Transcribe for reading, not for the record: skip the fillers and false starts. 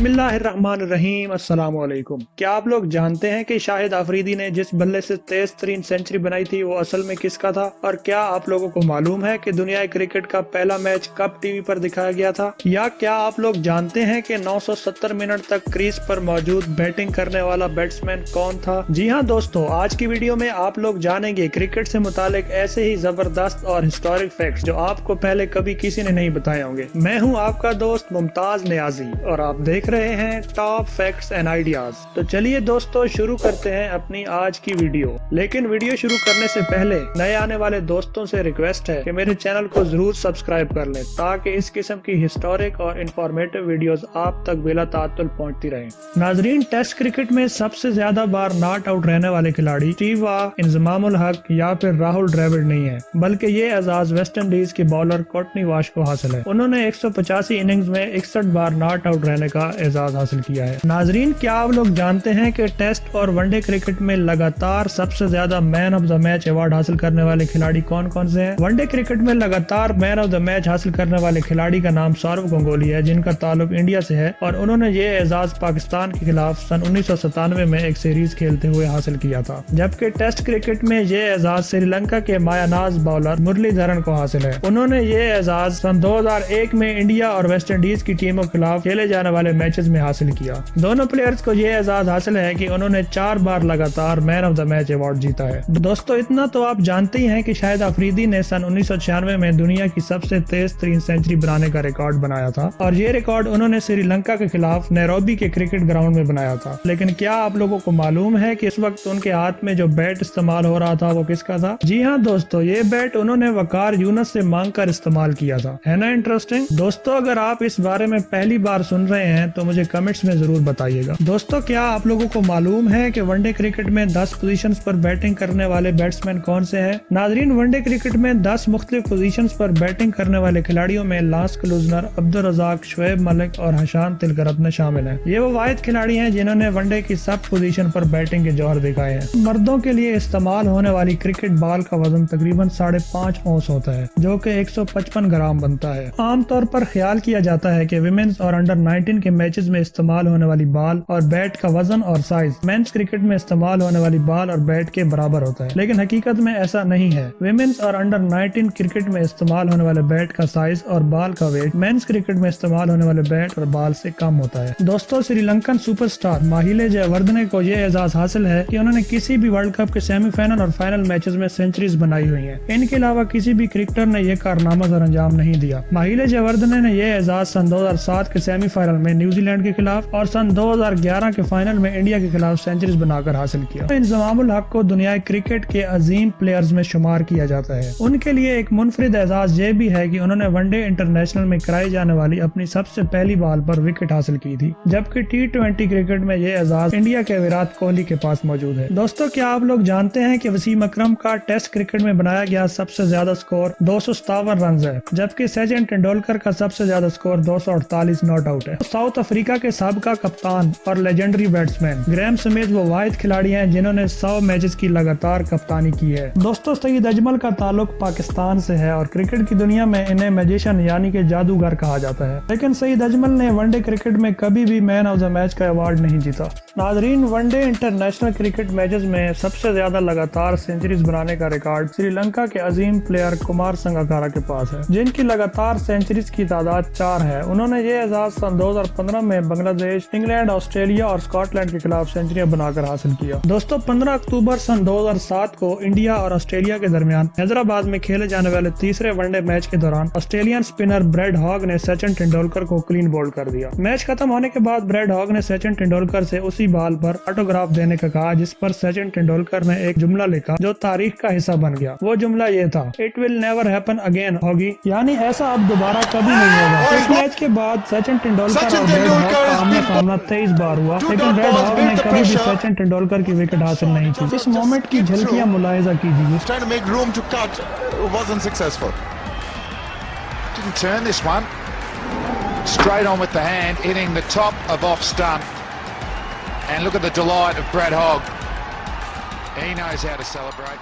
بسم اللہ الرحمن الرحیم، السلام علیکم۔ کیا آپ لوگ جانتے ہیں کہ شاہد آفریدی نے جس بلے سے تیز ترین سینچری بنائی تھی وہ اصل میں کس کا تھا؟ اور کیا آپ لوگوں کو معلوم ہے کہ دنیا کرکٹ کا پہلا میچ کب ٹی وی پر دکھایا گیا تھا؟ یا کیا آپ لوگ جانتے ہیں کہ 970 منٹ تک کریز پر موجود بیٹنگ کرنے والا بیٹسمین کون تھا؟ جی ہاں دوستو، آج کی ویڈیو میں آپ لوگ جانیں گے کرکٹ سے متعلق ایسے ہی زبردست اور ہسٹورک فیکٹس جو آپ کو پہلے کبھی کسی نے نہیں بتائے ہوں گے۔ میں ہوں آپ کا دوست ممتاز نیازی اور آپ دیکھ رہے ہیں ٹاپ فیکٹس اینڈ آئیڈیاز۔ تو چلیے دوستو شروع کرتے ہیں اپنی آج کی ویڈیو۔ لیکن ویڈیو شروع کرنے سے پہلے نئے آنے والے دوستوں سے ریکویسٹ ہے کہ میرے چینل کو ضرور سبسکرائب کر لیں تاکہ اس قسم کی ہسٹورک اور انفارمیٹو ویڈیوز آپ تک بلا تعطل پہنچتی رہیں۔ ناظرین، ٹیسٹ کرکٹ میں سب سے زیادہ بار ناٹ آؤٹ رہنے والے کھلاڑی اسٹیو وا، انضمام الحق یا پھر راہل ڈراوڈ نہیں ہے، بلکہ یہ اعزاز ویسٹ انڈیز کے بالر کورٹنی واش کو حاصل ہے۔ انہوں نے 185 اننگز میں 61 بار ناٹ آؤٹ رہنے کا اعزاز حاصل کیا ہے۔ ناظرین، کیا آپ لوگ جانتے ہیں کہ ٹیسٹ اور ون ڈے کرکٹ میں لگاتار سب سے زیادہ مین آف دا میچ ایوارڈ حاصل کرنے والے کھلاڑی کون کون سے ہیں؟ ون ڈے کرکٹ میں لگاتار مین آف دا میچ حاصل کرنے والے کھلاڑی کا نام سورو گنگولی ہے، جن کا تعلق انڈیا سے ہے، اور انہوں نے یہ اعزاز پاکستان کے خلاف سن 1997 میں ایک سیریز کھیلتے ہوئے حاصل کیا تھا، جبکہ ٹیسٹ کرکٹ میں یہ اعزاز سری لنکا کے مایا ناز بالر مرلی دھرن کو حاصل ہے۔ انہوں نے یہ اعزاز سن 2001 میں انڈیا اور ویسٹ انڈیز کی ٹیموں کے خلاف کھیلے جانے والے میچز میں حاصل کیا۔ دونوں پلیئرز کو یہ اعزاز حاصل ہے کہ انہوں نے 4 بار لگاتار مین آف دا میچ ایوارڈ جیتا ہے۔ دوستو، اتنا تو آپ جانتے ہی ہیں کہ شاہد آفریدی نے سن 1996 میں دنیا کی سب سے تیز ترین سینچری بنانے کا ریکارڈ بنایا تھا، اور یہ ریکارڈ انہوں نے سری لنکا کے خلاف نیروبی کے کرکٹ گراؤنڈ میں بنایا تھا۔ لیکن کیا آپ لوگوں کو معلوم ہے کہ اس وقت ان کے ہاتھ میں جو بیٹ استعمال ہو رہا تھا وہ کس کا تھا؟ جی ہاں دوستو، یہ بیٹ انہوں نے وقار یونس سے مانگ کر استعمال کیا تھا۔ ہے نا انٹرسٹنگ؟ دوستو، اگر آپ اس بارے میں پہلی بار سن رہے ہیں تو مجھے کمنٹس میں ضرور بتائیے گا۔ دوستو، کیا آپ لوگوں کو معلوم ہے کہ ون ڈے کرکٹ میں 10 پوزیشنز پر بیٹنگ کرنے والے بیٹسمین کون سے ہیں؟ ناظرین، ون ڈے کرکٹ میں 10 مختلف پوزیشنز پر بیٹنگ کرنے والے کھلاڑیوں میں لانس کلوزنر، عبدالرزاق، شعیب ملک اور حشان تلگرتنے شامل ہیں۔ یہ وہ واحد کھلاڑی ہیں جنہوں نے ون ڈے کی سب پوزیشن پر بیٹنگ کے جوہر دکھائے ہیں۔ مردوں کے لیے استعمال ہونے والی کرکٹ بال کا وزن تقریباً 5.5 اونس ہوتا ہے، جو کہ 155 گرام بنتا ہے۔ عام طور پر خیال کیا جاتا ہے کہ ویمنز اور انڈر 19 کے میچز میں استعمال ہونے والی بال اور بیٹ کا وزن اور سائز مینز کرکٹ میں استعمال ہونے والی بال اور بیٹ کے برابر ہوتا ہے، لیکن حقیقت میں ایسا نہیں ہے۔ ویمنز اور انڈر 19 کرکٹ میں استعمال ہونے والے بیٹ کا سائز اور بال کا ویٹ مینز کرکٹ میں استعمال ہونے والے بیٹ اور بال سے کم ہوتا ہے۔ دوستو، سری لنکن سپر سٹار ماہیلے جے وردھنے کو یہ اعزاز حاصل ہے کہ انہوں نے کسی بھی ورلڈ کپ کے سیمی فائنل اور فائنل میچز میں سینچریز بنائی ہوئی ہیں۔ ان کے علاوہ کسی بھی کرکٹر نے یہ کارنامہ سر انجام نہیں دیا۔ ماہیلے جے وردھنے نے یہ اعزاز سن 2007 کے سیمی فائنل میں نیوزی لینڈ کے خلاف اور سن 2011 کے فائنل میں انڈیا کے خلاف سینچریز بنا کر حاصل کیا۔ انضمام الحق کو دنیا کرکٹ کے عظیم پلیئرز میں شمار کیا جاتا ہے۔ ان کے لیے ایک منفرد اعزاز یہ بھی ہے کہ انہوں نے ون ڈے انٹرنیشنل میں کرائی جانے والی اپنی سب سے پہلی بال پر وکٹ حاصل کی تھی، جبکہ T20 کرکٹ میں یہ اعزاز انڈیا کے وراٹ کوہلی کے پاس موجود ہے۔ دوستو، کیا آپ لوگ جانتے ہیں کہ وسیم اکرم کا ٹیسٹ کرکٹ میں بنایا گیا سب سے زیادہ سکور 257 رنز ہے، جبکہ سچن ٹنڈولکر کا سب سے زیادہ سکور 248 ناٹ آؤٹ ہے۔ ساؤتھ افریقہ کے سابقہ کپتان اور لیجنڈری بیٹسمین گریم سمیتھ وہ واحد کھلاڑی ہیں جنہوں نے 100 میچز کی لگاتار کپتانی کی ہے۔ دوستو، سعید اجمل کا تعلق پاکستان سے ہے اور کرکٹ کی دنیا میں انہیں میجیشن یعنی کہ جادوگر کہا جاتا ہے، لیکن سعید اجمل نے ون ڈے کرکٹ میں کبھی بھی مین آف دا میچ کا ایوارڈ نہیں جیتا۔ ناظرین، one day international cricket matches میں سب سے زیادہ لگاتار سینچریز بنانے کا ریکارڈ سری لنکا کے عظیم پلیئر کمار سنگاکارا کے پاس ہے، جن کی لگاتار سینچریز کی تعداد 4 ہے۔ انہوں نے یہ اعزاز سن 2015 میں بنگلہ دیش، انگلینڈ، آسٹریلیا اور اسکاٹ لینڈ کے خلاف سینچریاں بنا کر حاصل کیا۔ دوستو، 15 اکتوبر سن 2007 کو انڈیا اور آسٹریلیا کے درمیان حیدرآباد میں کھیلے جانے والے تیسرے ون ڈے میچ کے دوران آسٹریلین اسپنر بریڈ ہاگ نے سچن ٹنڈولکر کو کلین بولڈ کر دیا۔ میچ ختم ہونے کے بعد بریڈ ہاگ نے سچن ٹنڈولکر سے اسی بال پر آٹوگراف دینے کا کہا، جس پر سچن ٹنڈولکر نے ایک جملہ لکھا جو تاریخ کا حصہ بن گیا۔ وہ جملہ یہ تھا، "It will never happen again ہوگی"، یعنی ایسا اب دوبارہ کبھی نہیں ہوگا۔ اس میچ کے بعد سچن ٹنڈولکر اور بریڈ ہاگ کا آمنا سامنا 23 بار ہوا، لیکن بریڈ ہاگ نے کبھی بھی سچن ٹنڈولکر کی وکٹ حاصل نہیں کی۔ اس مومنٹ کی جھلکیاں ملاحظہ کیجیے۔ Straight on with the hand, hitting the top of off stump. And look at the delight of Brad Hogg. He knows how to celebrate.